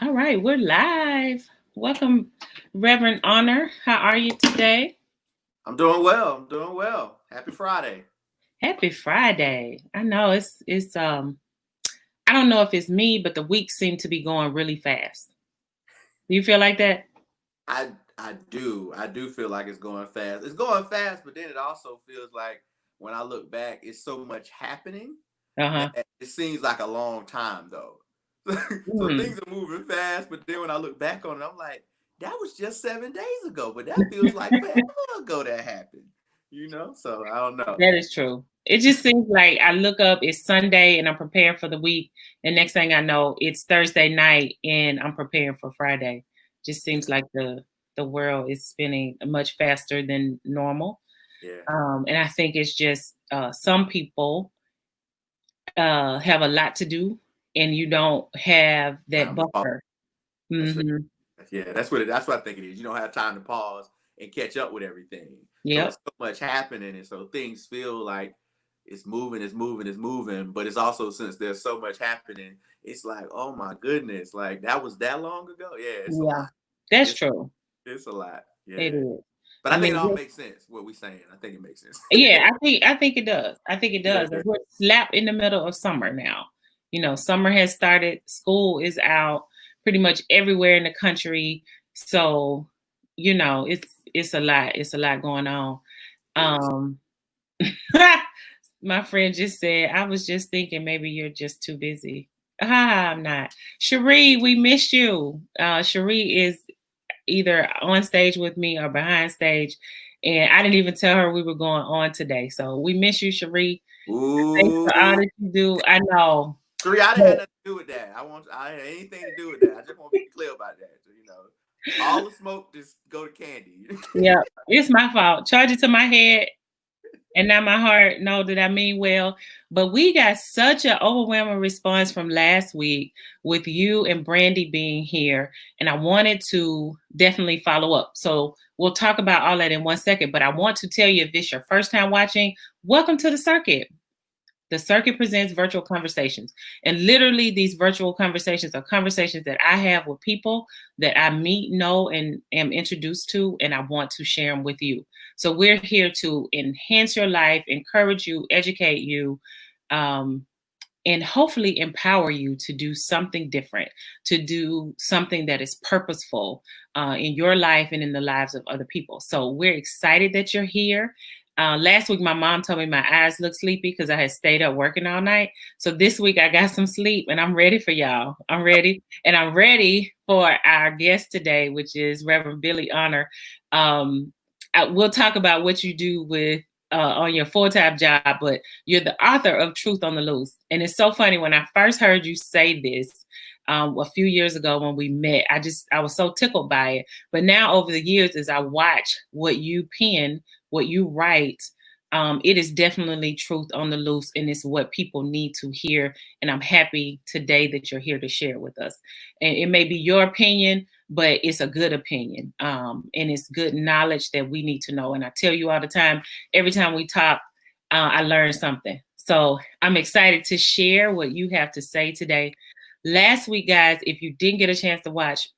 All right, we're live. Welcome, Reverend Honor. How are you today? I'm doing well. I'm doing well. Happy Friday. Happy Friday. I know it's I don't know if it's me, but the weeks seem to be going really fast. Do you feel like that? I do feel like it's going fast. It's going fast, but then it also feels like when I look back, it's so much happening that Uh-huh. it seems like a long time though. So Hmm. things are moving fast, but then when I look back on it, I'm like, that was just 7 days ago, but that feels like forever ago that happened. So I don't know. That is true. It just seems like I look up, it's Sunday and I'm preparing for the week. And next thing I know, it's Thursday night and I'm preparing for Friday. Just seems like the world is spinning much faster than normal. Yeah. And I think it's just some people have a lot to do, and you don't have that Time to pause. buffer. That's right. Hmm. Yeah, that's what I think it is. You don't have time to pause and catch up with everything. So Yep. it's so much happening, and so things feel like it's moving, it's moving, it's moving. But it's also, since there's so much happening, it's like, oh my goodness, like that was that long ago. Yeah, it's a Yeah, lot. that's It's true. it's a lot. It Yeah, is. but I I think it mean, all makes sense. What we saying, I think it makes sense. yeah, I think it does. I think it Yeah, does. And we're slap in the middle of summer now. Summer has started. School is out pretty much everywhere in the country. So, it's a lot. It's a lot going on. yes. Um, my friend just said, I was just thinking maybe you're just too busy. I'm not. Cherie, we miss you. Cherie is either on stage with me or behind stage. And I didn't even tell her we were going on today. So we miss you, Cherie. Thanks for all Ooh, that you do. I know. Sheree, I didn't But have nothing to do with that. I had anything to do with that. I just want to be clear about that. So, all the smoke just go to Candy. yeah, it's my fault. Charge it to my head and now my heart know that I mean well. But we got such an overwhelming response from last week with you and Brandy being here, and I wanted to definitely follow up. So we'll talk about all that in one second. But I want to tell you, if this is your first time watching, welcome to the circuit. The circuit presents virtual conversations. And literally, these virtual conversations are conversations that I have with people that I meet, know, and am introduced to, and I want to share them with you. So we're here to enhance your life, encourage you, educate you, um, and hopefully empower you to do something different, to do something that is purposeful in your life and in the lives of other people. So we're excited that you're here. Last week, my mom told me my eyes look sleepy because I had stayed up working all night. So this week, I got some sleep and I'm ready for y'all. I'm ready. And I'm ready for our guest today, which is Reverend Billy Honor. We'll talk about what you do with on your full-time job, but you're the author of Truth on the Loose. And it's so funny, when I first heard you say this a few years ago when we met, I was so tickled by it. But now over the years, as I watch what you pen, what you write, it is definitely truth on the loose, and it's what people need to hear. And I'm happy today that you're here to share with us. And it may be your opinion, but it's a good opinion, and it's good knowledge that we need to know. And I tell you all the time, every time we talk, I learn something. So I'm excited to share what you have to say today. Last week, guys, if you didn't get a chance to watch,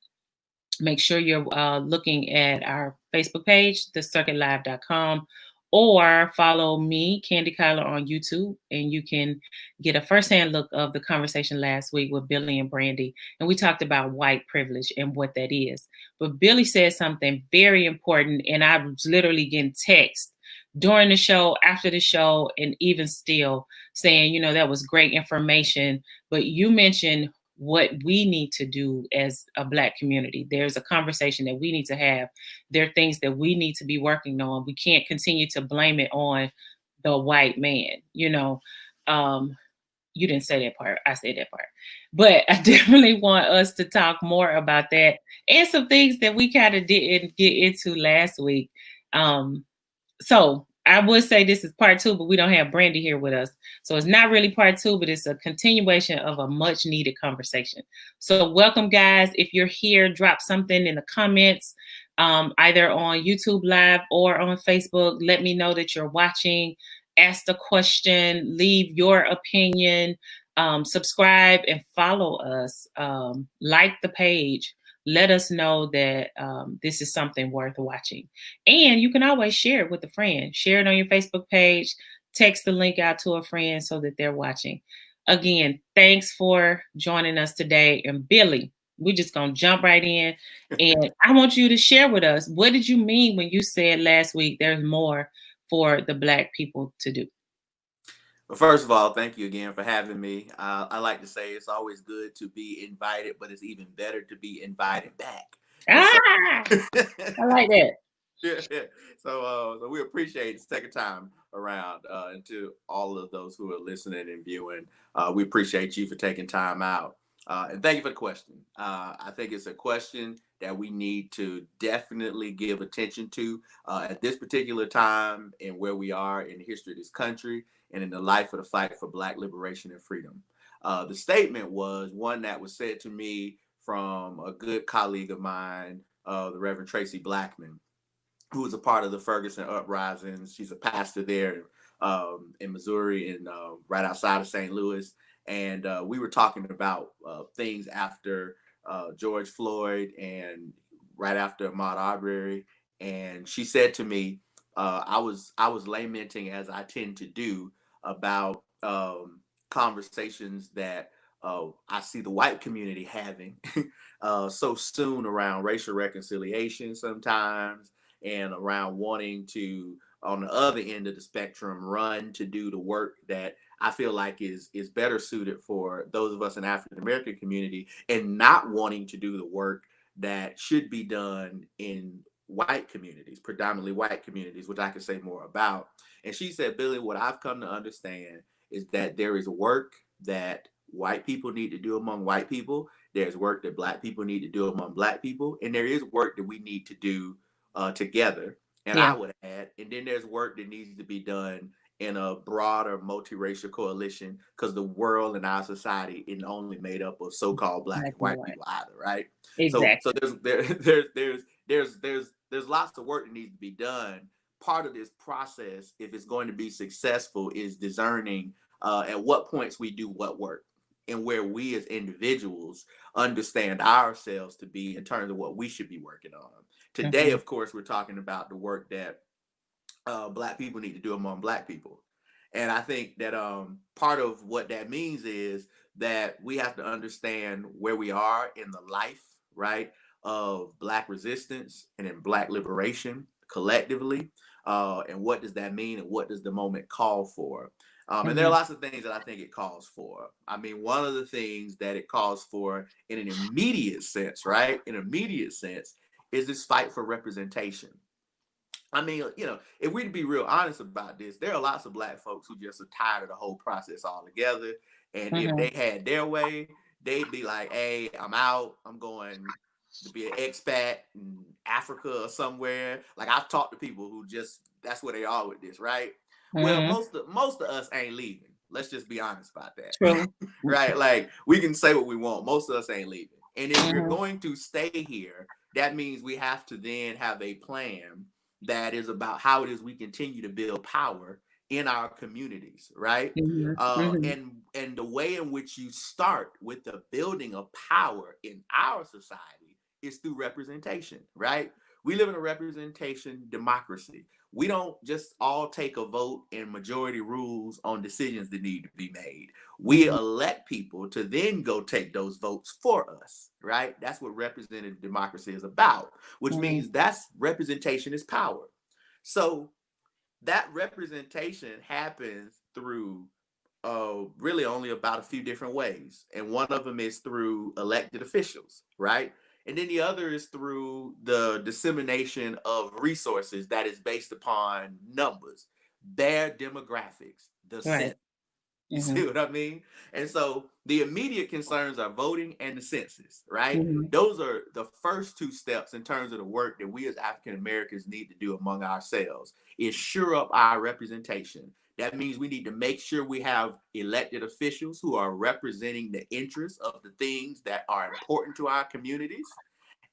make sure you're looking at our Facebook page, thecircuitlive.com, or follow me, Candy Kyler, on YouTube, and you can get a firsthand look of the conversation last week with Billy and Brandy. And we talked about white privilege and what that is. But Billy said something very important, and I was literally getting text during the show, after the show, and even still saying, that was great information. But you mentioned what we need to do as a Black community. There's a conversation that we need to have. There are things that we need to be working on. We can't continue to blame it on the white man. Um, you didn't say that part. I said that part. But I definitely want us to talk more about that and some things that we kind of didn't get into last week. So I would say this is part two, but we don't have Brandy here with us. So it's not really part two, but it's a continuation of a much needed conversation. So welcome, guys. If you're here, drop something in the comments, either on YouTube Live or on Facebook. Let me know that you're watching. Ask the question, leave your opinion. Subscribe and follow us. Like the page. Let us know that this is something worth watching. And you can always share it with a friend. Share it on your Facebook page. Text the link out to a friend so that they're watching. Again, thanks for joining us today. And Billy, we're just going to jump right in. And I want you to share with us, what did you mean when you said last week there's more for the Black people to do? Well, first of all, thank you again for having me. I like to say it's always good to be invited, but it's even better to be invited back. I like that. Yeah. So we appreciate the second time around, and to all of those who are listening and viewing, we appreciate you for taking time out. And thank you for the question. I think it's a question that we need to definitely give attention to at this particular time and where we are in the history of this country and in the life of the fight for Black liberation and freedom. The statement was one that was said to me from a good colleague of mine, the Reverend Tracy Blackman, who was a part of the Ferguson uprisings. She's a pastor there in Missouri and right outside of St. Louis. And we were talking about things after George Floyd and right after Ahmaud Arbery. And she said to me, I was lamenting, as I tend to do, about conversations that I see the white community having so soon around racial reconciliation sometimes, and around wanting to, on the other end of the spectrum, run to do the work that I feel like is better suited for those of us in African American community, and not wanting to do the work that should be done in white communities, predominantly white communities, which I can say more about. And she said, Billy, what I've come to understand is that there is work that white people need to do among white people. There's work that Black people need to do among Black people. And there is work that we need to do together. And Yeah. I would add, and then there's work that needs to be done in a broader multiracial coalition, because the world and our society isn't only made up of so-called Black and white people either, right? Exactly. So there's lots of work that needs to be done. Part of this process, if it's going to be successful, is discerning at what points we do what work, and where we as individuals understand ourselves to be in terms of what we should be working on. Today, of course, we're talking about the work that Black people need to do among Black people. And I think that part of what that means is that we have to understand where we are in the life, right, of Black resistance and in Black liberation collectively. And what does that mean, and what does the moment call for? And there are lots of things that I think it calls for. I mean, one of the things that it calls for in an immediate sense, right, in an immediate sense, is this fight for representation. I mean, if we'd be real honest about this, there are lots of Black folks who just are tired of the whole process altogether. And if they had their way, they'd be like, hey, I'm out. I'm going to be an expat in Africa or somewhere. Like, I've talked to people who just, that's where they are with this, right? Well, most of us ain't leaving. Let's just be honest about that. True. Right? Like, we can say what we want. Most of us ain't leaving. And if we're going to stay here, that means we have to then have a plan that is about how it is we continue to build power in our communities, right? And the way in which you start with the building of power in our society is through representation, right? We live in a representation democracy. We don't just all take a vote and majority rules on decisions that need to be made. We elect people to then go take those votes for us, right? That's what representative democracy is about, which means that's representation is power. So that representation happens through really only about a few different ways. And one of them is through elected officials, right? And then the other is through the dissemination of resources that is based upon numbers, their demographics, the census. You see what I mean? And so the immediate concerns are voting and the census, right? Those are the first two steps in terms of the work that we as African Americans need to do among ourselves, is shore up our representation. That means we need to make sure we have elected officials who are representing the interests of the things that are important to our communities.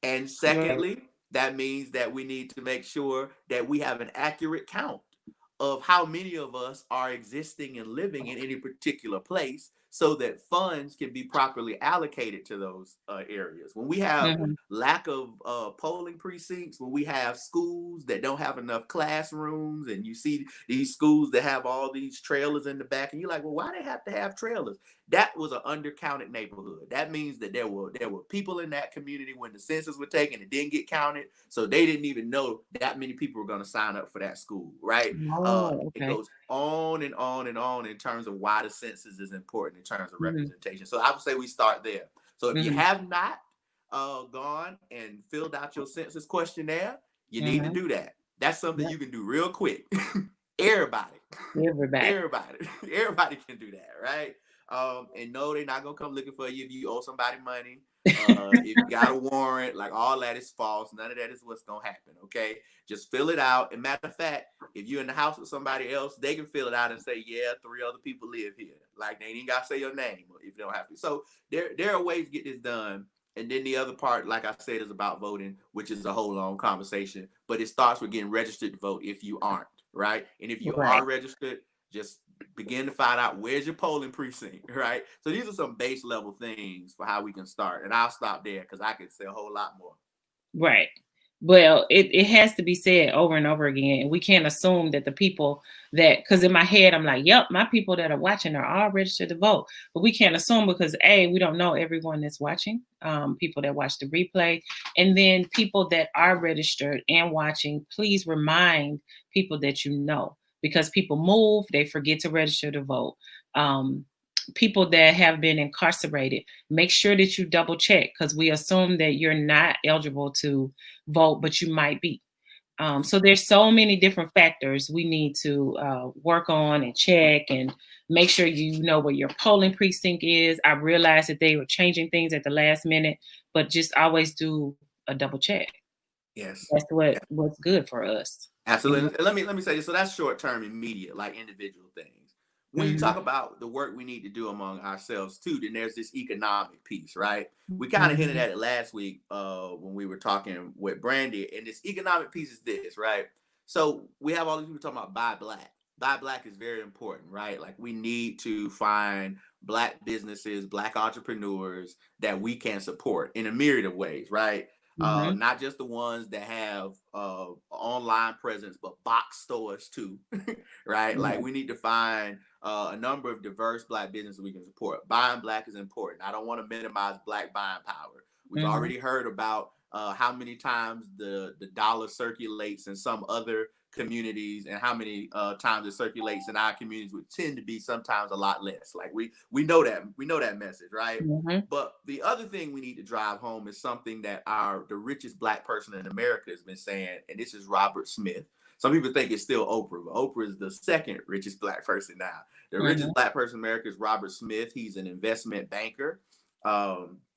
And secondly, that means that we need to make sure that we have an accurate count of how many of us are existing and living in any particular place, so that funds can be properly allocated to those areas. When we have Mm-hmm. lack of polling precincts, when we have schools that don't have enough classrooms, and you see these schools that have all these trailers in the back, and you're like, well, why they have to have trailers? That was an undercounted neighborhood. That means that there were people in that community when the census was taken, it didn't get counted, so they didn't even know that many people were going to sign up for that school, right? Oh, It okay. goes on and on and on in terms of why the census is important in terms of Mm-hmm. representation. So I would say we start there. So if you Mm-hmm. have not gone and filled out your census questionnaire, you need to Mm-hmm. do that. That's something Yep. you can do real quick. Everybody, Everybody. everybody can do that, right? And no, they're not gonna come looking for you if you owe somebody money. If you got a warrant, like all that is false. None of that is what's gonna happen. Okay, just fill it out. And matter of fact, if you're in the house with somebody else, they can fill it out and say, "Yeah, 3 other people live here." Like they ain't gotta say your name if you don't have to. So there are ways to get this done. And then the other part, like I said, is about voting, which is a whole long conversation. But it starts with getting registered to vote if you aren't, right? And if you Right. are registered, just begin to find out where's your polling precinct, right? So these are some base level things for how we can start. And I'll stop there because I could say a whole lot more. Right. Well, it has to be said over and over again. And we can't assume that the people that, because in my head, I'm like, yep, my people that are watching are all registered to vote. But we can't assume because A, we don't know everyone that's watching, people that watch the replay. And then people that are registered and watching, please remind people that you know, because people move, they forget to register to vote. People that have been incarcerated, make sure that you double check because we assume that you're not eligible to vote, but you might be. So there's so many different factors we need to work on and check and make sure you know where your polling precinct is. I realized that they were changing things at the last minute, but just always do a double check. Yes. That's what's good for us. Absolutely. And let me say this. So that's short term, immediate, like individual things. When you Mm-hmm. talk about the work we need to do among ourselves too, then there's this economic piece, right? We kind of hinted Mm-hmm. at it last week when we were talking with Brandy, and this economic piece is this, right? So we have all these people talking about buy black. Buy black is very important, right? Like we need to find black businesses, black entrepreneurs that we can support in a myriad of ways, right? Mm-hmm. Not just the ones that have online presence, but box stores too, right? Like we need to find a number of diverse black businesses we can support. Buying black is important. I don't want to minimize black buying power. We've Mm-hmm. already heard about how many times the dollar circulates in some other communities and how many times it circulates in our communities would tend to be sometimes a lot less. Like we know that message, right? Mm-hmm. But the other thing we need to drive home is something that the richest black person in America has been saying, and this is Robert Smith. Some people think it's still Oprah, but Oprah is the second richest black person now. The Mm-hmm. richest black person in America is Robert Smith. He's an investment banker,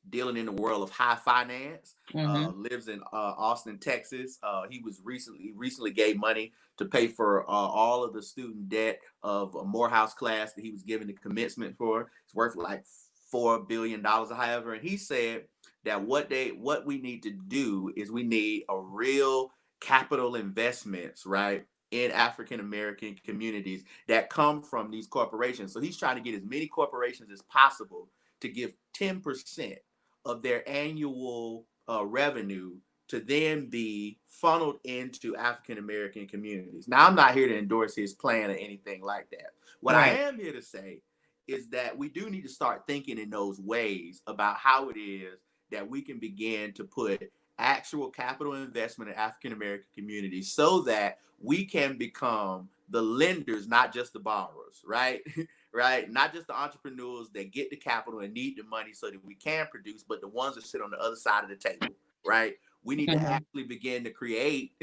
dealing in the world of high finance. Mm-hmm. Lives in Austin, Texas. He was recently gave money to pay for all of the student debt of a Morehouse class that he was given the commencement for. It's worth like $4 billion, however. And he said that what we need to do is we need a real capital investments, right, in African American communities that come from these corporations. So he's trying to get as many corporations as possible to give 10% of their annual revenue to then be funneled into African American communities. Now, I'm not here to endorse his plan or anything like that. What I Right. am here to say is that we do need to start thinking in those ways about how it is that we can begin to put actual capital investment in African American communities so that we can become the lenders, not just the borrowers, right? Right? Not just the entrepreneurs that get the capital and need the money so that we can produce, but the ones that sit on the other side of the table, right? We need to Mm-hmm. actually begin to create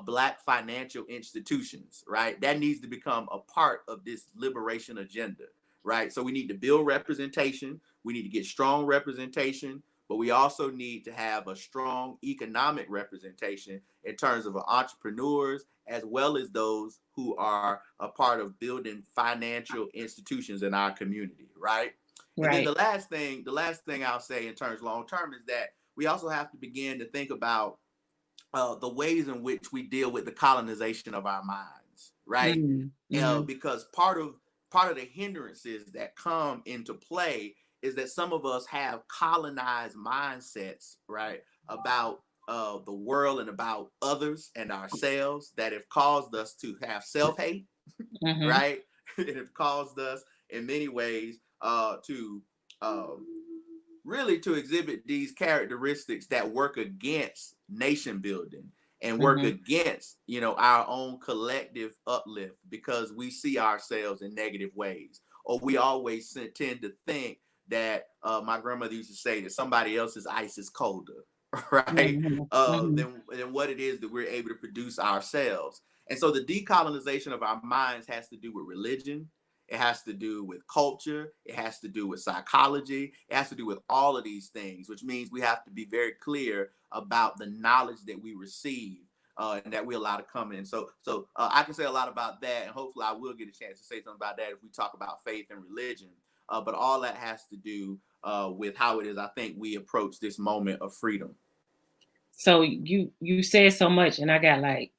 black financial institutions, right? That needs to become a part of this liberation agenda, right? So we need to build representation. We need to get strong representation, but we also need to have a strong economic representation in terms of entrepreneurs as well as those who are a part of building financial institutions in our community, right? And then Right. the last thing I'll say in terms of long term is that we also have to begin to think about the ways in which we deal with the colonization of our minds, right? Mm-hmm. Because part part of the hindrances that come into play is that some of us have colonized mindsets, right, about the world and about others and ourselves that have caused us to have self-hate, right? It have caused us in many ways to really to exhibit these characteristics that work against nation building and work against, you know, our own collective uplift, because we see ourselves in negative ways, or we always tend to think that my grandmother used to say that somebody else's ice is colder, right? Than what it is that we're able to produce ourselves. And so the decolonization of our minds has to do with religion. It has to do with culture. It has to do with psychology. It has to do with all of these things, which means we have to be very clear about the knowledge that we receive and that we allow to come in. So I can say a lot about that, and hopefully I will get a chance to say something about that if we talk about faith and religion. But all that has to do with how it is, I think, we approach this moment of freedom. So you said so much, and I got like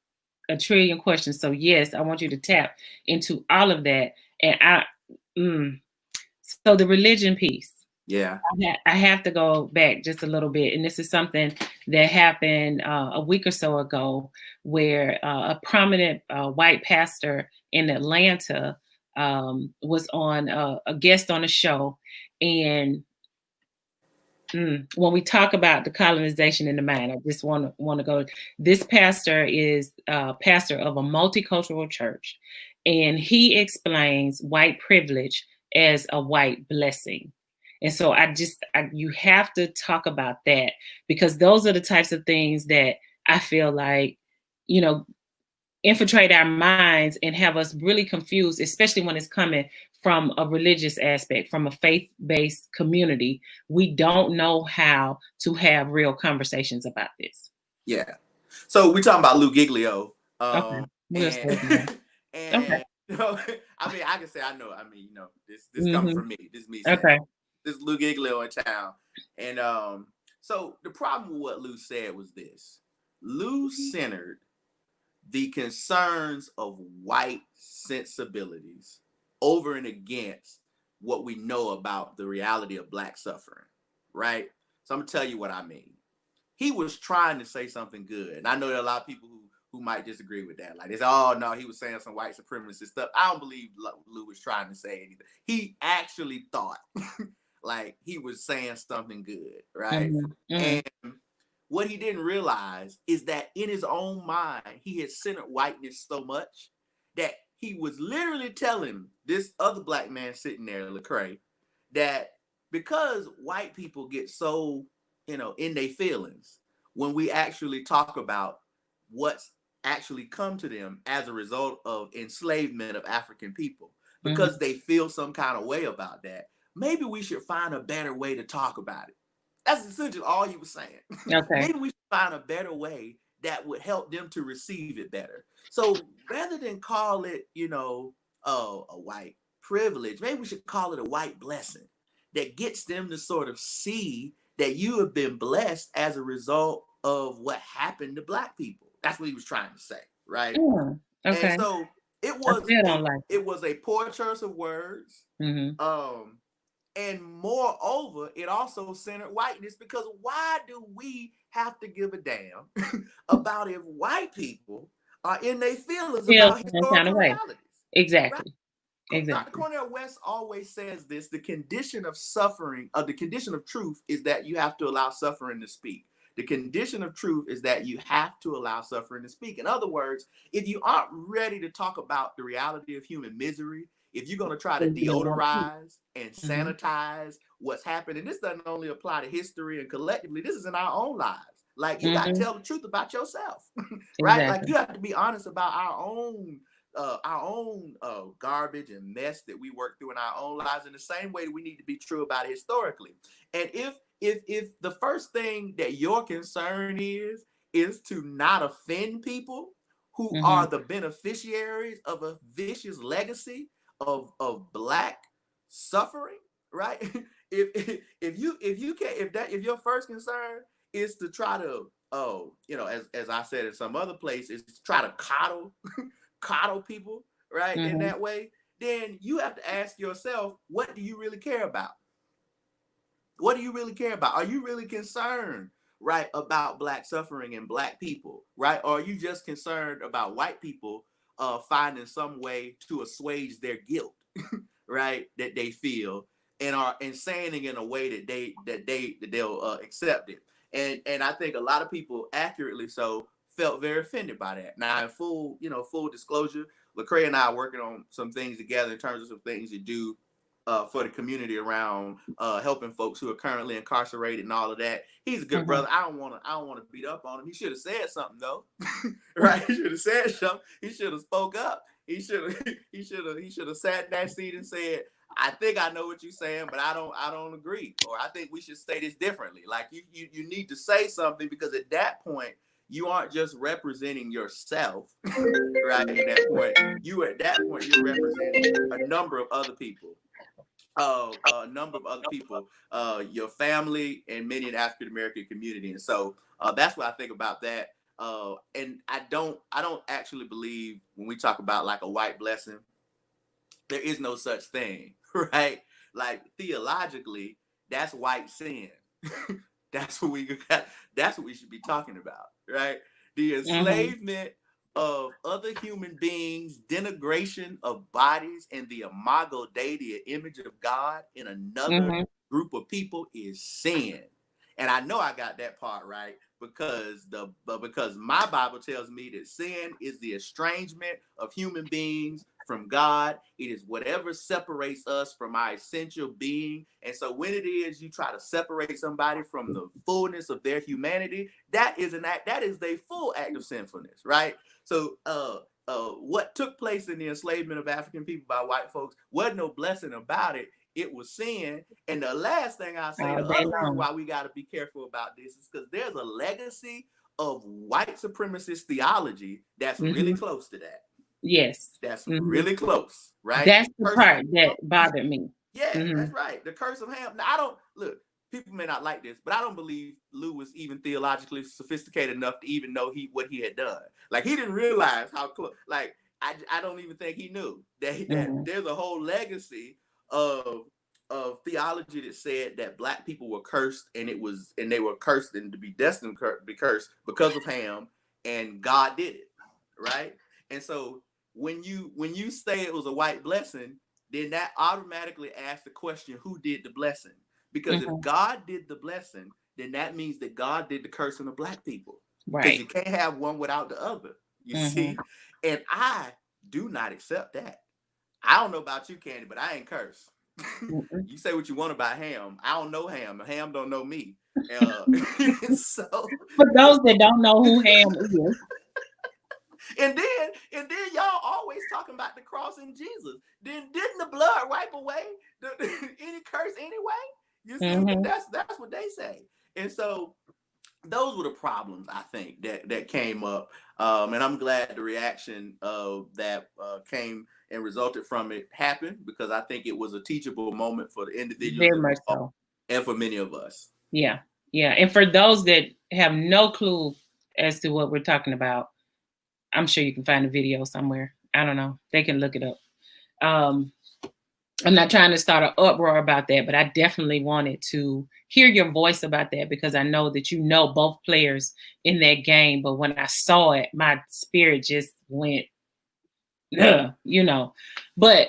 a trillion questions. So yes, I want you to tap into all of that. And so the religion piece. Yeah. I have to go back just a little bit. And this is something that happened a week or so ago, where a prominent white pastor in Atlanta was on a guest on a show. And when we talk about the colonization in the mind, I just want to go. This pastor is pastor of a multicultural church, and he explains white privilege as a white blessing. And so you have to talk about that, because those are the types of things that I feel like, you know, infiltrate our minds and have us really confused, especially when it's coming from a religious aspect, from a faith-based community. We don't know how to have real conversations about this. Yeah. So we're talking about Lou Giglio. Okay. And you know, I mean, I can say I know. I mean, you know, this comes from me. This is me saying, okay. This is Lou Giglio in town. And so the problem with what Lou said was this: Lou centered the concerns of white sensibilities over and against what we know about the reality of Black suffering, right? So I'm gonna tell you what I mean. He was trying to say something good, and I know there are a lot of people who might disagree with that. Like they say, "Oh no, he was saying some white supremacist stuff." I don't believe Lou was trying to say anything. He actually thought like he was saying something good, right? And what he didn't realize is that in his own mind, he had centered whiteness so much that he was literally telling this other Black man sitting there, Lecrae, that because white people get so, you know, in their feelings when we actually talk about what's actually come to them as a result of enslavement of African people, because they feel some kind of way about that, maybe we should find a better way to talk about it. That's essentially all he was saying. Okay. Maybe we should find a better way that would help them to receive it better. So rather than call it, you know, a white privilege, maybe we should call it a white blessing that gets them to sort of see that you have been blessed as a result of what happened to Black people. That's what he was trying to say, right? Okay. And so it was a poor choice of words. And moreover, it also centered whiteness, because why do we have to give a damn about if white people are in their feelings about historical realities? Exactly. Right? Dr. Cornel West always says this: the condition of suffering, the condition of truth is that you have to allow suffering to speak. The condition of truth is that you have to allow suffering to speak. In other words, if you aren't ready to talk about the reality of human misery, if you're going to try to deodorize and sanitize what's happened, and this doesn't only apply to history and collectively, this is in our own lives. Like you got to tell the truth about yourself, right? Exactly. Like you have to be honest about our own garbage and mess that we work through in our own lives, in the same way that we need to be true about it historically. And if the first thing that your concern is to not offend people who are the beneficiaries of a vicious legacy of Black suffering, right? If your first concern is to try to, you know, as I said in some other places, to try to coddle people, right, in that way, then you have to ask yourself, what do you really care about? What do you really care about? Are you really concerned, right, about Black suffering and Black people, right? Or are you just concerned about white people finding some way to assuage their guilt, right, that they feel, and saying it in a way that they'll accept it. And I think a lot of people, accurately so, felt very offended by that. Now, in full disclosure, Lecrae and I are working on some things together in terms of some things to do for the community around helping folks who are currently incarcerated and all of that. He's a good brother. I don't want to beat up on him. He should have said something though, right? He should have said something. He should have spoke up. He should have sat in that seat and said, I think I know what you're saying, but I don't agree, or I think we should say this differently. Like you need to say something, because at that point you aren't just representing yourself, right? At that point you're representing a number of other people. Your family, and many in the African American community, and so that's what I think about that. And I don't actually believe, when we talk about like a white blessing, there is no such thing, right? Like theologically, that's white sin. That's what we should be talking about, right? The enslavement of other human beings, denigration of bodies, and the imago Dei, the image of God, in another group of people is sin. And I know I got that part right, because my Bible tells me that sin is the estrangement of human beings from God. It is whatever separates us from our essential being. And so when it is you try to separate somebody from the fullness of their humanity, that is a full act of sinfulness, right? So what took place in the enslavement of African people by white folks wasn't no blessing about it. It was sin. And the last thing I'll say, the other reason why we got to be careful about this is because there's a legacy of white supremacist theology that's really close to that. Yes. That's really close, right? That's the part that bothered me. Yeah, that's right. The curse of Ham. Now, people may not like this, but I don't believe Lou was even theologically sophisticated enough to even know what he had done. Like, he didn't realize how close. Like, I don't even think he knew that there's a whole legacy of theology that said that Black people were cursed, and they were cursed and to be destined to be cursed because of Ham, and God did it, right? And so when you say it was a white blessing, then that automatically asks the question, who did the blessing? Because if God did the blessing, then that means that God did the cursing of Black people. Right. Because you can't have one without the other. You see? And I do not accept that. I don't know about you, Candy, but I ain't cursed. You say what you want about Ham. I don't know Ham. Ham don't know me. So for those that don't know who Ham is. And then y'all always talking about the cross and Jesus. Then didn't the blood wipe away any curse anyway? You see, that's what they say. And so those were the problems, I think, that came up. And I'm glad the reaction that came and resulted from it happened, because I think it was a teachable moment for the individuals and for many of us. Yeah. Yeah. And for those that have no clue as to what we're talking about, I'm sure you can find a video somewhere. I don't know. They can look it up. I'm not trying to start an uproar about that, but I definitely wanted to hear your voice about that, because I know that you know both players in that game. But when I saw it, my spirit just went, But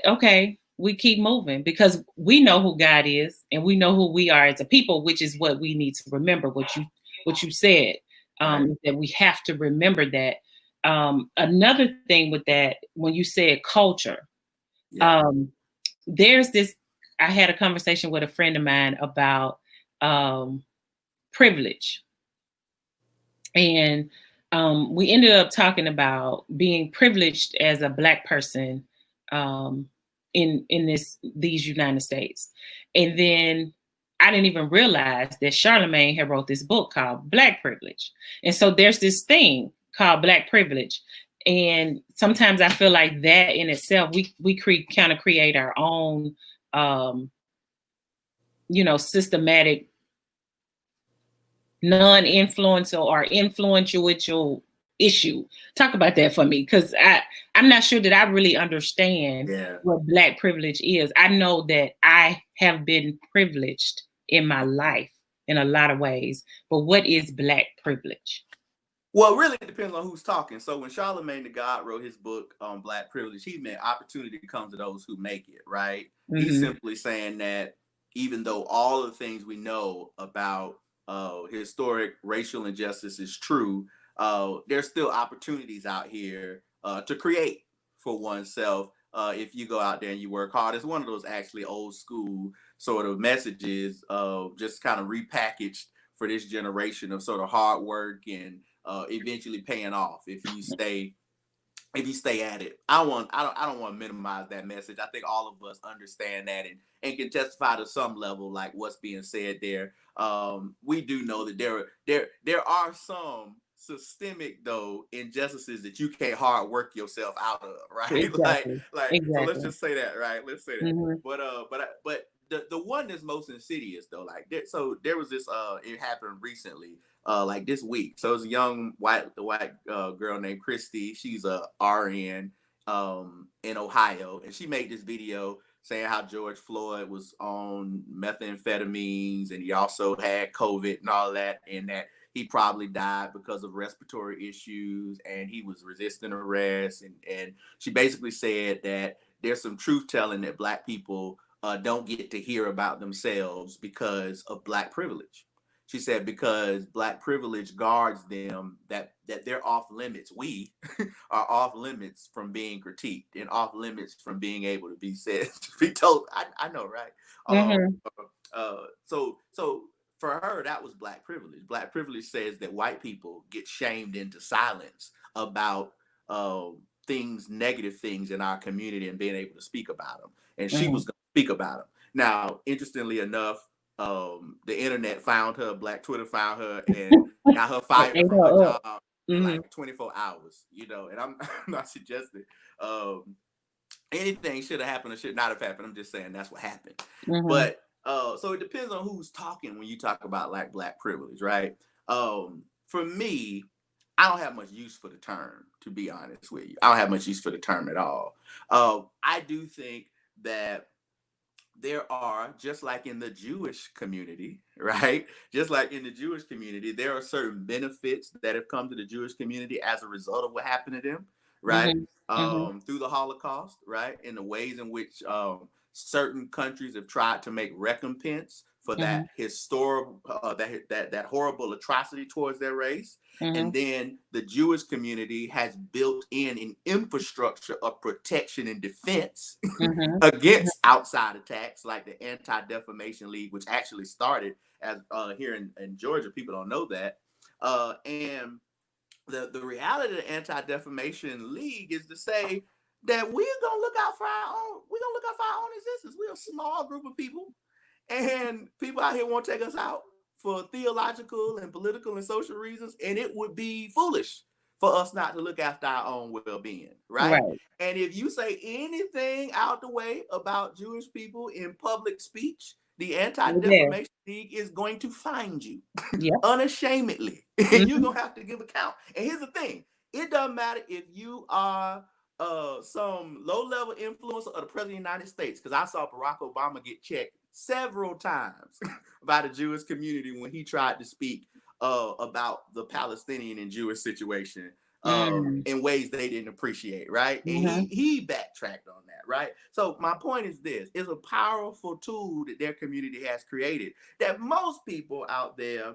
okay, we keep moving, because we know who God is and we know who we are as a people, which is what we need to remember. What you said, that we have to remember that. Another thing with that, when you said culture, there's this, I had a conversation with a friend of mine about privilege. And we ended up talking about being privileged as a Black person in these United States. And then I didn't even realize that Charlemagne had wrote this book called Black Privilege. And so there's this thing called Black privilege. And sometimes I feel like that in itself, we kind of create our own, systematic, non-influential or influential issue. Talk about that for me, because I'm not sure that I really understand what Black privilege is. I know that I have been privileged in my life in a lot of ways, but what is Black privilege? Well, really, it depends on who's talking. So when Charlemagne the God wrote his book on Black privilege, he meant opportunity comes to those who make it, right? Mm-hmm. He's simply saying that even though all of the things we know about historic racial injustice is true, there's still opportunities out here to create for oneself if you go out there and you work hard. It's one of those actually old school sort of messages, just kind of repackaged for this generation of sort of hard work and eventually paying off if you stay at it. I don't want to minimize that message. I think all of us understand that and can testify to some level like what's being said there. We do know that there are some systemic though injustices that you can't hard work yourself out of, right? Exactly. Exactly. So let's just say that, right? Let's say that. Mm-hmm. But the one that's most insidious though, like so there was this it happened recently. Like this week. So it was a young white girl named Christy. She's a RN in Ohio, and she made this video saying how George Floyd was on methamphetamines and he also had COVID and all that, and that he probably died because of respiratory issues and he was resisting arrest. And she basically said that there's some truth telling that Black people don't get to hear about themselves because of Black privilege. She said because Black privilege guards them, that they're off limits. We are off limits from being critiqued and off limits from being able to be said, to be told. I know, right? Mm-hmm. So for her, that was Black privilege. Black privilege says that white people get shamed into silence about negative things in our community and being able to speak about them. And she was going to speak about them. Now, interestingly enough, the internet found her, Black Twitter found her, and got her fired from her job in like 24 hours, and I'm not suggesting anything should have happened or should not have happened. I'm just saying that's what happened. Mm-hmm. But so it depends on who's talking when you talk about like Black privilege, right? For me, I don't have much use for the term, to be honest with you. I don't have much use for the term at all. I do think that there are, just like in the Jewish community, right? Just like in the Jewish community, there are certain benefits that have come to the Jewish community as a result of what happened to them, right? Mm-hmm. Through the Holocaust, right? In the ways in which certain countries have tried to make recompense for that historical, that horrible atrocity towards their race. Mm-hmm. And then the Jewish community has built in an infrastructure of protection and defense against outside attacks, like the Anti-Defamation League, which actually started as here in Georgia. People don't know that. And the reality of the Anti-Defamation League is to say that we're gonna look out for our own existence. We're a small group of people, and people out here won't take us out for theological and political and social reasons, and it would be foolish for us not to look after our own well-being, right? And if you say anything out the way about Jewish people in public speech, the Anti-Defamation League is going to find you unashamedly, and you're gonna have to give account. And here's the thing: it doesn't matter if you are some low-level influencer of the president of the United States, because I saw Barack Obama get checked several times by the Jewish community when he tried to speak about the Palestinian and Jewish situation in ways they didn't appreciate, right? And he backtracked on that, right? So my point is this: it's a powerful tool that their community has created that most people out there,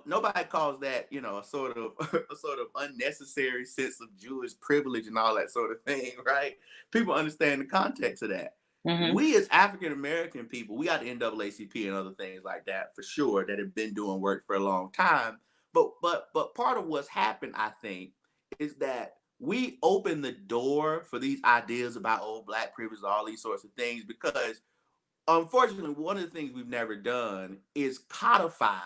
nobody calls that, a sort of unnecessary sense of Jewish privilege and all that sort of thing, right? People understand the context of that. We as African American people, we got the NAACP and other things like that for sure that have been doing work for a long time. But part of what's happened, I think, is that we open the door for these ideas about Black privilege, all these sorts of things, because unfortunately, one of the things we've never done is codify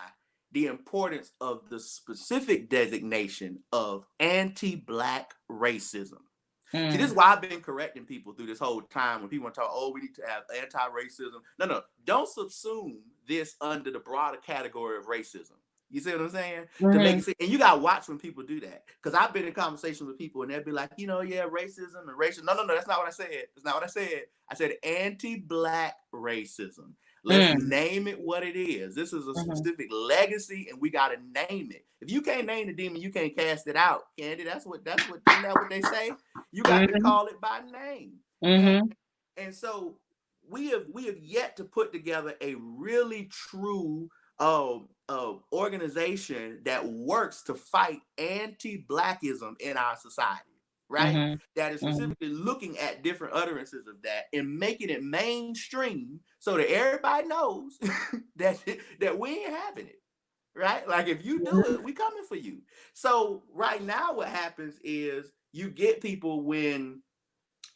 the importance of the specific designation of anti-Black racism. See, this is why I've been correcting people through this whole time when people talk, we need to have anti-racism. No, don't subsume this under the broader category of racism. You see what I'm saying? To make Mm-hmm. it seem, and you gotta watch when people do that. Because I've been in conversations with people and they'll be like, yeah, racism and racial. No, that's not what I said. That's not what I said. I said anti-black racism. Let's name it what it is. This is a specific legacy, and we gotta name it. If you can't name the demon, you can't cast it out, Candy. Isn't that what they say? You got to call it by name. And so we have yet to put together a really true organization that works to fight anti-blackism in our society, right? That is specifically looking at different utterances of that and making it mainstream so that everybody knows that we ain't having it, right? Like if you do it, we coming for you. So right now what happens is you get people when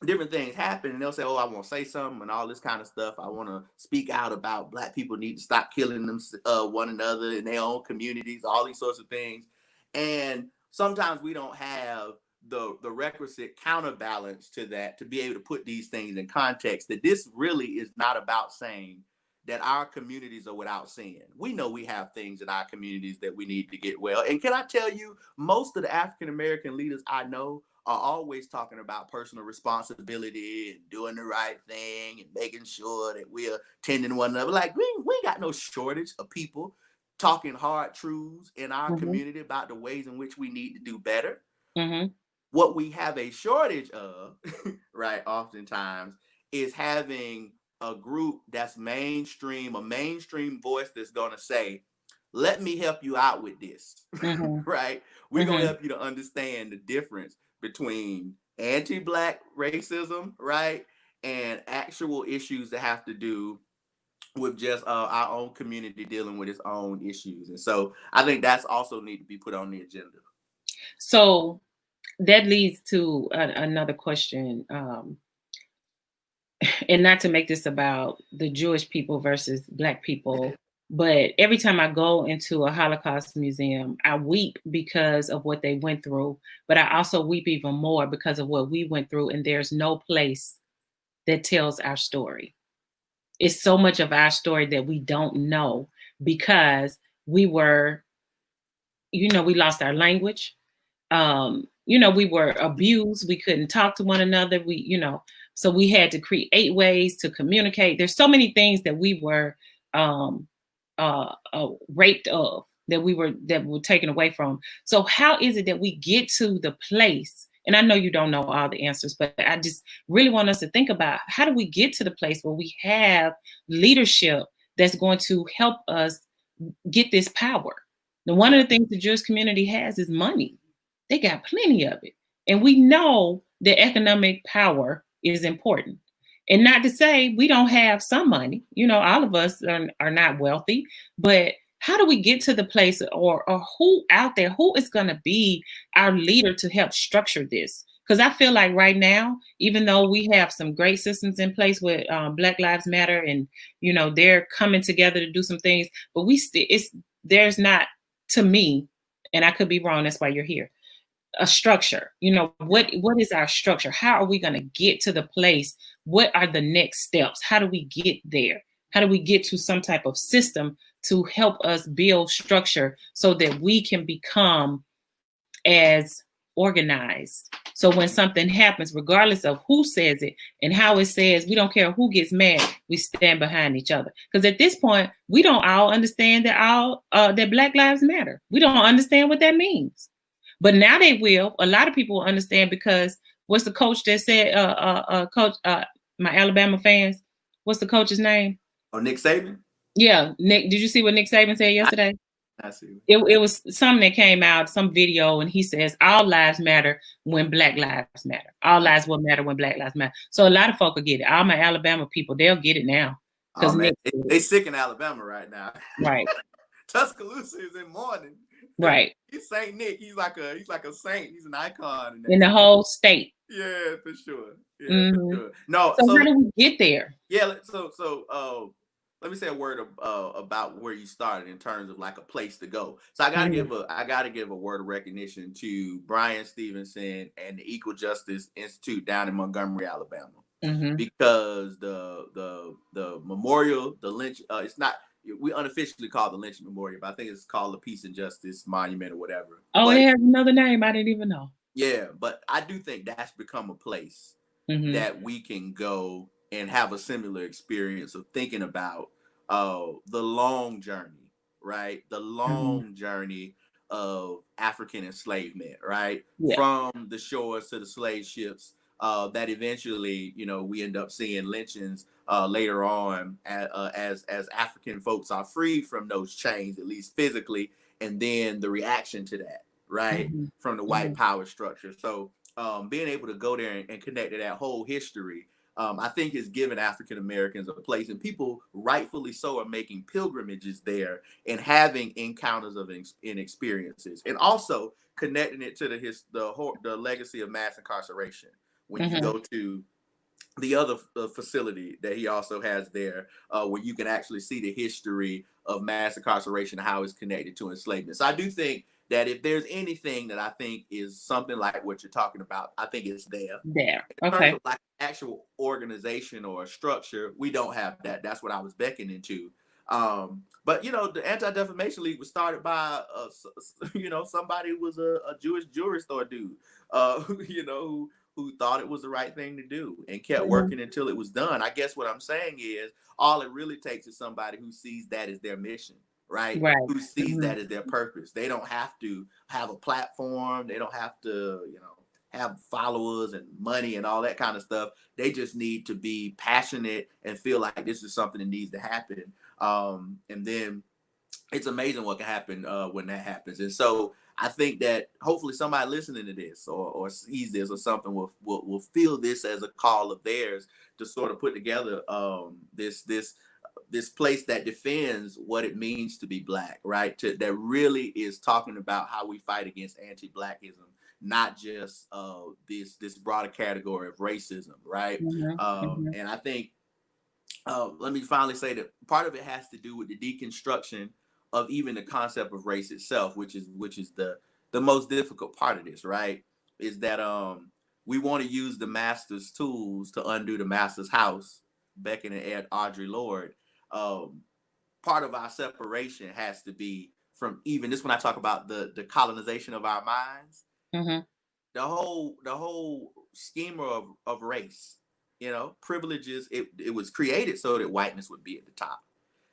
different things happen and they'll say, oh, I want to say something and all this kind of stuff. I want to speak out about black people need to stop killing them one another in their own communities, all these sorts of things. And sometimes we don't have the requisite counterbalance to that to be able to put these things in context, that this really is not about saying that our communities are without sin. We know we have things in our communities that we need to get well. And can I tell you, most of the African-American leaders I know are always talking about personal responsibility and doing the right thing and making sure that we're tending one another. Like we ain't got no shortage of people talking hard truths in our community about the ways in which we need to do better. What we have a shortage of, right, oftentimes, is having a group that's mainstream, a mainstream voice that's going to say, let me help you out with this, right? We're going to help you to understand the difference between anti-black racism, right, and actual issues that have to do with just our own community dealing with its own issues. And so I think that's also need to be put on the agenda. So that leads to another question, and not to make this about the Jewish people versus Black people, but every time I go into a Holocaust museum, I weep because of what they went through, but I also weep even more because of what we went through, and there's no place that tells our story. It's so much of our story that we don't know because we were, we lost our language. We were abused. We couldn't talk to one another. So we had to create ways to communicate. There's so many things that we were raped of, that were taken away from. So how is it that we get to the place? And I know you don't know all the answers, but I just really want us to think about, how do we get to the place where we have leadership that's going to help us get this power? Now, one of the things the Jewish community has is money. They got plenty of it. And we know that economic power is important. And not to say we don't have some money. All of us are not wealthy, but how do we get to the place, or who out there, who is going to be our leader to help structure this? Because I feel like right now, even though we have some great systems in place with Black Lives Matter, and they're coming together to do some things, but there's not, to me, and I could be wrong, that's why you're here, a structure. What is our structure? How are we going to get to the place? What are the next steps? How do we get there? How do we get to some type of system to help us build structure so that we can become as organized? So when something happens, regardless of who says it and how it says, we don't care who gets mad, we stand behind each other. Because at this point, we don't all understand that Black Lives Matter. We don't understand what that means. But now they will. A lot of people will understand, because what's the coach that said, coach, my Alabama fans, what's the coach's name? Oh, Nick Saban? Yeah, Nick. Did you see what Nick Saban said yesterday? I see. It was something that came out, some video, and he says, all lives matter when Black lives matter. All lives will matter when Black lives matter. So a lot of folk will get it. All my Alabama people, they'll get it now. Oh, man, they sick in Alabama right now. Right. Tuscaloosa is in mourning. Right. He's Saint Nick. He's like a saint. He's an icon in the whole state. Yeah, for sure. Yeah, for sure. No. So how do we get there? Yeah. So let me say a word about where you started in terms of like a place to go. So I gotta give a word of recognition to Brian Stevenson and the Equal Justice Institute down in Montgomery, Alabama, because the memorial, the lynch, it's not. we unofficially call it the Lynching Memorial, but I think it's called the Peace and Justice Monument or whatever. Oh, But it has another name. I didn't even know. yeah, but I do think that's become a place that we can go and have a similar experience of thinking about the long journey, right? The long journey of African enslavement, right? Yeah. From the shores to the slave ships, that eventually, we end up seeing lynchings later on as African folks are freed from those chains, at least physically, and then the reaction to that, right? From the white power structure. So being able to go there and connect to that whole history, I think has given African Americans a place, and people rightfully so are making pilgrimages there and having encounters and experiences, and also connecting it to the legacy of mass incarceration. When you go to the other facility that he also has there, where you can actually see the history of mass incarceration and how it's connected to enslavement. So I do think that if there's anything that I think is something like what you're talking about, I think it's there. In terms of like actual organization or structure, we don't have that. That's what I was beckoning to. But the Anti-Defamation League was started by somebody who was a Jewish jurist or dude, who thought it was the right thing to do and kept working until it was done. I guess what I'm saying is all it really takes is somebody who sees that as their mission, right? Who sees that as their purpose. They don't have to have a platform. They don't have to, have followers and money and all that kind of stuff. They just need to be passionate and feel like this is something that needs to happen. And then it's amazing what can happen when that happens. And so I think that hopefully somebody listening to this or sees this or something will feel this as a call of theirs to sort of put together this place that defends what it means to be Black, right? That really is talking about how we fight against anti-Blackism, not just this broader category of racism, right? And I think let me finally say that part of it has to do with the deconstruction of even the concept of race itself, which is the most difficult part of this, right? Is that we want to use the master's tools to undo the master's house, Beckett and Audre Lorde. Part of our separation has to be from even this when I talk about the colonization of our minds. The whole schema of race, privileges, it was created so that whiteness would be at the top.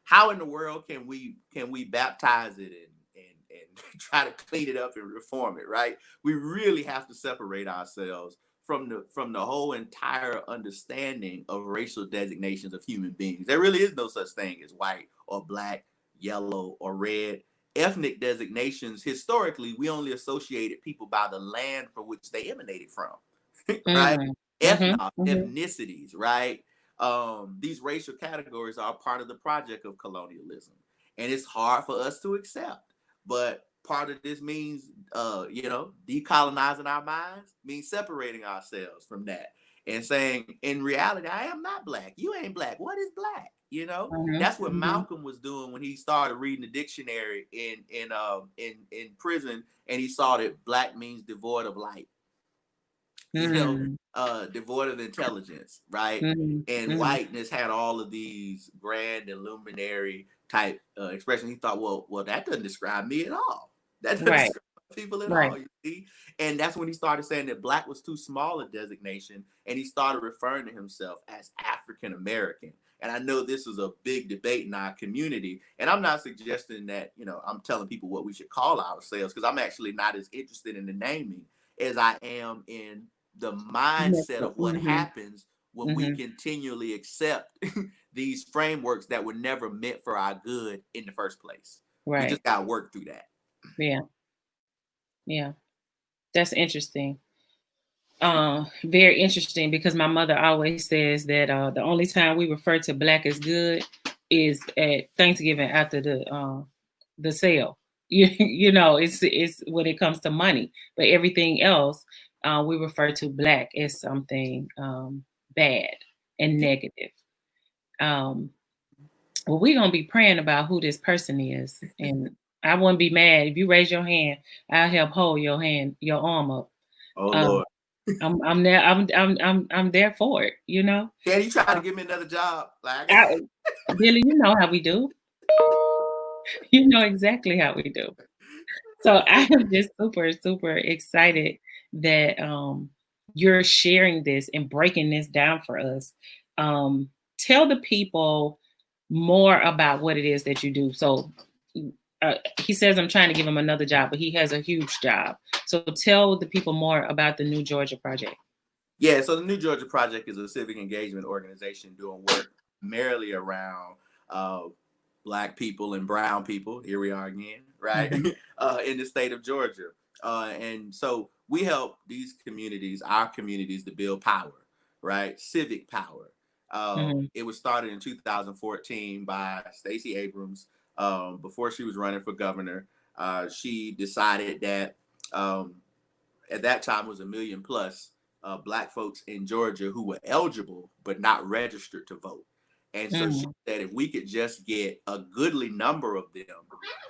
How in the world can we baptize it and try to clean it up and reform it, right? We really have to separate ourselves from the whole entire understanding of racial designations of human beings. There really is no such thing as white or Black, yellow or red. Ethnic designations, historically, we only associated people by the land from which they emanated from, right? Ethnicities, right? These racial categories are part of the project of colonialism, and it's hard for us to accept. But part of this means, decolonizing our minds means separating ourselves from that and saying, in reality, I am not Black. You ain't Black. What is Black? That's what Malcolm was doing when he started reading the dictionary in prison, and he saw that Black means devoid of light. Devoid of intelligence, right? And whiteness had all of these grand and luminary type expressions. He thought, well, that doesn't describe me at all. That doesn't describe people at all, you see? And that's when he started saying that Black was too small a designation, and he started referring to himself as African American. And I know this is a big debate in our community, and I'm not suggesting that, I'm telling people what we should call ourselves, because I'm actually not as interested in the naming as I am in the mindset of what happens when we continually accept these frameworks that were never meant for our good in the first place. We just got to work through that. Yeah. That's interesting. Very interesting, because my mother always says that the only time we refer to Black as good is at Thanksgiving after the sale. It's when it comes to money, but everything else we refer to Black as something bad and negative. Well, we're gonna be praying about who this person is, and I wouldn't be mad if you raise your hand. I'll help hold your arm up. Oh Lord. I'm there. I'm there for it. Can you try to give me another job? Billy, you know how we do. You know exactly how we do. So I am just super, super excited that you're sharing this and breaking this down for us. Tell the people more about what it is that you do. So he says I'm trying to give him another job, but he has a huge job. So tell the people more about the New Georgia Project. Yeah, so the New Georgia Project is a civic engagement organization doing work primarily around uh, Black people and brown people. Here we are again, right? Mm-hmm. In the state of Georgia. And so we help these communities, our communities, to build power, right? Civic power. Mm-hmm. It was started in 2014 by Stacey Abrams. Before she was running for governor, she decided that um, at that time was a million plus Black folks in Georgia who were eligible but not registered to vote. And so she Mm-hmm. said if we could just get a goodly number of them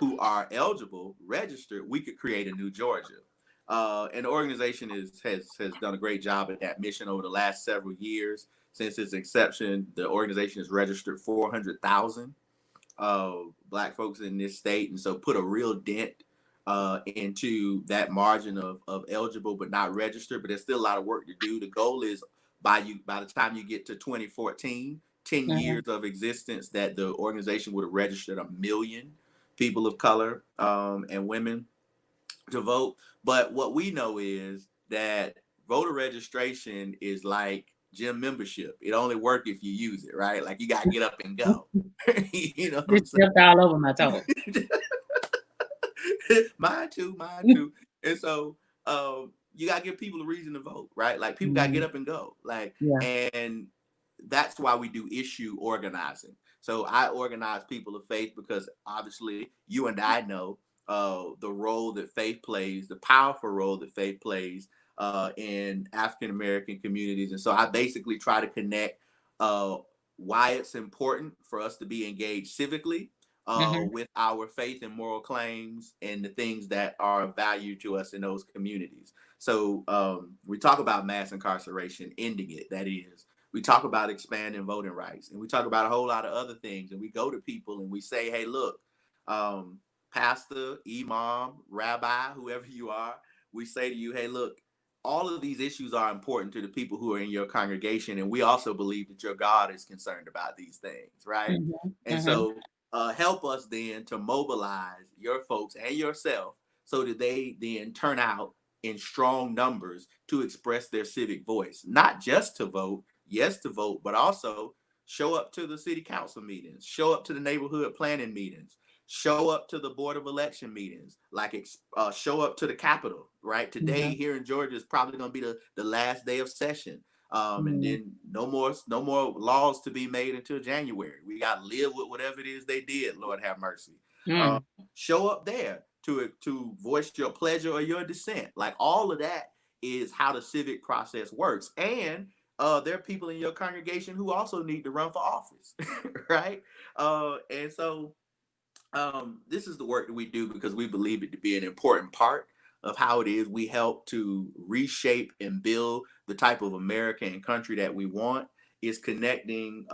who are eligible, registered, we could create a new Georgia. And the organization has done a great job at that mission over the last several years. Since its inception, the organization has registered 400,000 Black folks in this state, and so put a real dent into that margin of eligible but not registered. But there's still a lot of work to do. The goal is by the time you get to 2014, 10 Mm-hmm. years of existence, that the organization would have registered 1 million people of color and women to vote. But what we know is that voter registration is like gym membership. It only works if you use it, right? Like you got to get up and go. You know what This I'm stepped all over my toes. saying? Mine too, mine too. And so you gotta give people a reason to vote, right? Like people gotta Mm-hmm. get up and go. Like, Yeah. and that's why we do issue organizing. So I organize people of faith because obviously you and I know the role that faith plays, the powerful role that faith plays in African American communities. And so I basically try to connect uh, why it's important for us to be engaged civically Mm-hmm. with our faith and moral claims and the things that are of value to us in those communities. So we talk about mass incarceration, ending it, that is. We talk about expanding voting rights, and we talk about a whole lot of other things. And we go to people and we say, hey, look, pastor, imam, rabbi, whoever you are, we say to you, hey, look, all of these issues are important to the people who are in your congregation. And we also believe that your God is concerned about these things, right? Mm-hmm. And Mm-hmm. so help us then to mobilize your folks and yourself so that they then turn out in strong numbers to express their civic voice, not just to vote, yes, to vote, but also show up to the city council meetings, show up to the neighborhood planning meetings, show up to the board of election meetings, like show up to the Capitol, right? Today Mm-hmm. here in Georgia is probably going to be the last day of session. And Mm-hmm. then no more laws to be made until January. We got to live with whatever it is they did. Lord have mercy. Um, Mm. show up there to voice your pleasure or your dissent. Like all of that is how the civic process works. And there are people in your congregation who also need to run for office, right? And so this is the work that we do because we believe it to be an important part of how it is we help to reshape and build the type of America and country that we want. Is connecting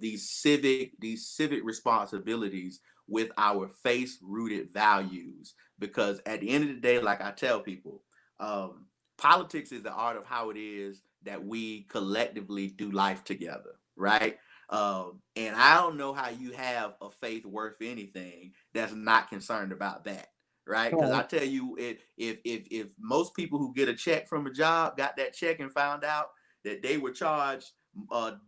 these civic responsibilities with our faith rooted values, because at the end of the day, like I tell people, politics is the art of how it is that we collectively do life together, right? And I don't know how you have a faith worth anything that's not concerned about that, right? Because I Right. tell you, if most people who get a check from a job got that check and found out that they were charged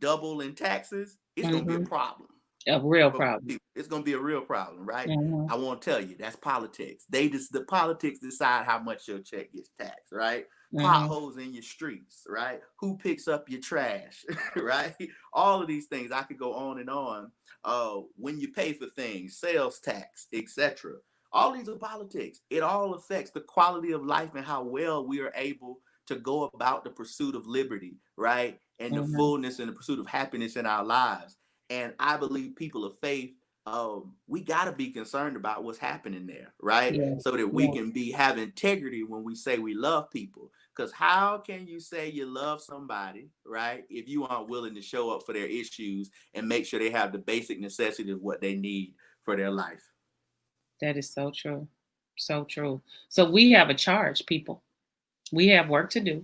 double in taxes, it's gonna be a Mm-hmm. problem. A real problem. It's gonna be a real problem, right? Mm-hmm. I want to tell you that's politics. The politics decide how much your check gets taxed, right? Mm-hmm. Potholes in your streets, right? Who picks up your trash, right? All of these things I could go on and on. When you pay for things, sales tax, etc. All these are politics. It all affects the quality of life and how well we are able to go about the pursuit of liberty, right? And the Mm-hmm. fullness and the pursuit of happiness in our lives. And I believe people of faith, we got to be concerned about what's happening there, right? Yeah. So that we Yeah. can have integrity when we say we love people. Because how can you say you love somebody, right, if you aren't willing to show up for their issues and make sure they have the basic necessities of what they need for their life. That is so true. So true. So we have a charge, people. We have work to do.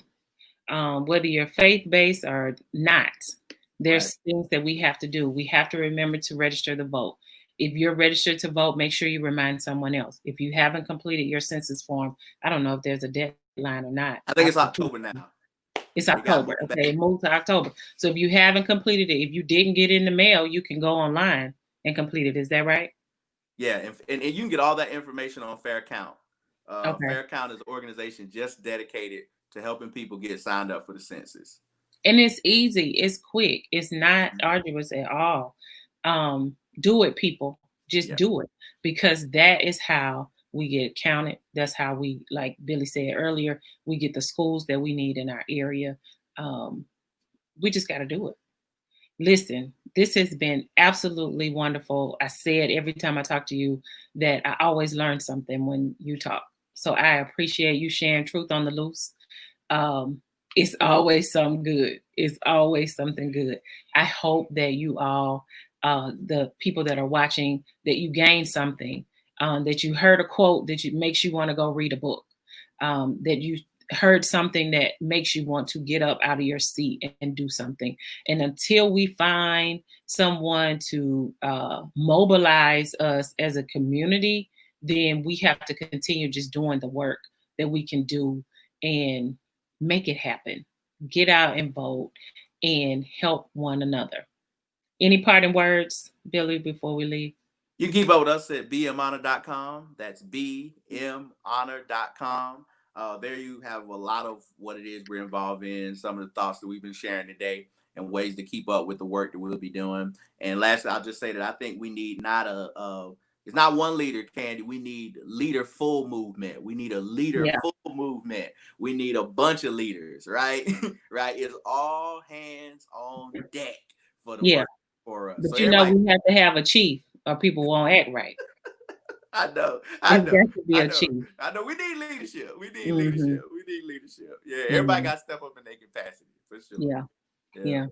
Whether you're faith-based or not, there's things that we have to do. We have to remember to register the vote. If you're registered to vote, make sure you remind someone else. If you haven't completed your census form, I don't know if there's a deadline or not. I think it's October now. It's October. Okay, move to October. So if you haven't completed it, if you didn't get it in the mail, you can go online and complete it. Is that right? Yeah, and you can get all that information on Fair Count. Okay. Fair Count is an organization just dedicated to helping people get signed up for the census. And it's easy. It's quick. It's not arduous at all. Do it, people. Just do it, because that is how we get counted. That's how we, like Billy said earlier, we get the schools that we need in our area. We just got to do it. Listen, this has been absolutely wonderful. I said every time I talk to you that I always learn something when you talk. So I appreciate you sharing truth on the loose. It's always something good. It's always something good. I hope that you all, the people that are watching, that you gain something, that you heard a quote that makes you want to go read a book, that you heard something that makes you want to get up out of your seat and do something. And until we find someone to mobilize us as a community, then we have to continue just doing the work that we can do and make it happen. Get out and vote and help one another. Any parting words, Billy, before we leave? You can keep up with us at bmhonor.com. That's bmhonor.com. There you have a lot of what it is we're involved in, some of the thoughts that we've been sharing today, and ways to keep up with the work that we'll be doing. And lastly, I'll just say that I think we need it's not one leader, Candy. We need leader-full movement. We need a leader-full movement. We need a bunch of leaders, right? Right? It's all hands on deck for the work for us. But so we have to have a chief, or people won't act right. I know. Be a chief. I know. We need leadership. We need leadership. Yeah, everybody got to step up in their capacity, for sure. Yeah.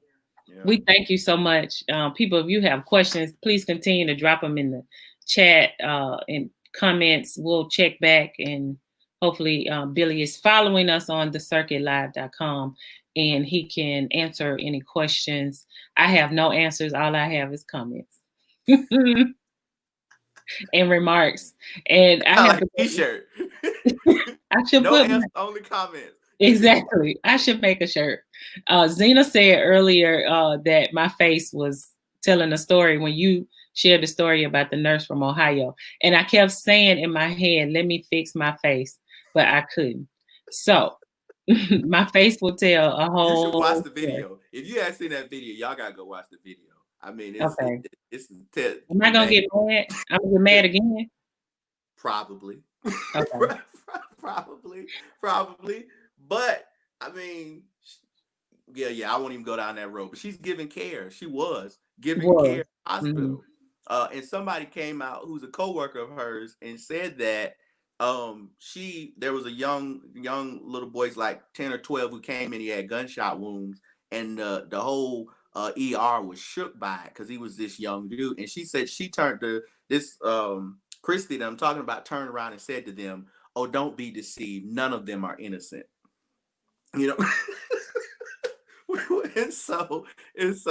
We thank you so much. People, if you have questions, please continue to drop them in the chat and comments. We'll check back, and hopefully Billy is following us on thecircuitlive.com, and he can answer any questions. I have no answers. All I have is comments. And remarks, and I have a t-shirt. I should only comments. Exactly. I should make a shirt. Zena said earlier that my face was telling a story when you shared the story about the nurse from Ohio, and I kept saying in my head, "Let me fix my face," but I couldn't. So my face will tell a whole. You should watch the video. If you haven't seen that video, y'all gotta go watch the video. I mean, it's Am I gonna get mad? I'm gonna get mad again? Probably. Okay. Probably. But I mean, I won't even go down that road. But she's giving care. She was giving care in the hospital. And somebody came out who's a coworker of hers and said that there was a young little boy, like 10 or 12, who came in. He had gunshot wounds, and the whole ER was shook by it because he was this young dude. And she said she turned to this Christy that I'm talking about, turned around and said to them, "Oh, don't be deceived. None of them are innocent." You know. and so this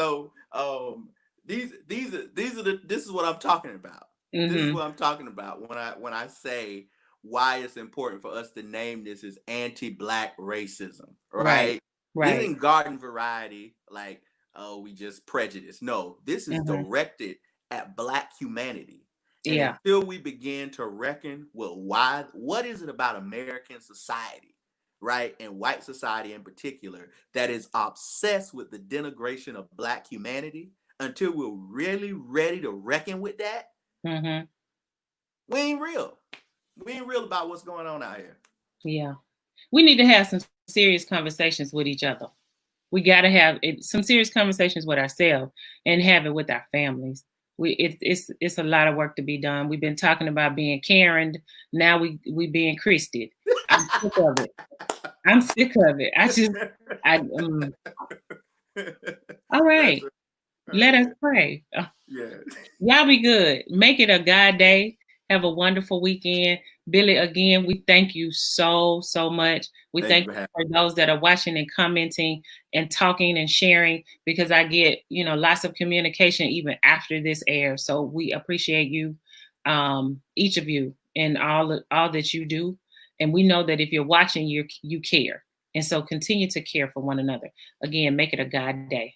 is what I'm talking about. This is what I'm talking about when I say why it's important for us to name this as anti-Black racism, right? This ain't garden variety, like, oh, we just prejudice. No, this is directed at Black humanity. And until we begin to reckon with what is it about American society, right, and white society in particular, that is obsessed with the denigration of Black humanity, until we're really ready to reckon with that, we ain't real. We ain't real about what's going on out here. Yeah. We need to have some serious conversations with each other. We got to have some serious conversations with ourselves and have it with our families. It's a lot of work to be done. We've been talking about being Karen. Now we being Christy. I'm sick of it. All right. Let us pray. Yeah. Y'all be good. Make it a God day. Have a wonderful weekend. Billy, again, we thank you so much. We thank you for those that are watching and commenting and talking and sharing, because I get, lots of communication even after this airs. So we appreciate you, each of you, and all that you do. And we know that if you're watching, you care. And so continue to care for one another. Again, make it a God day.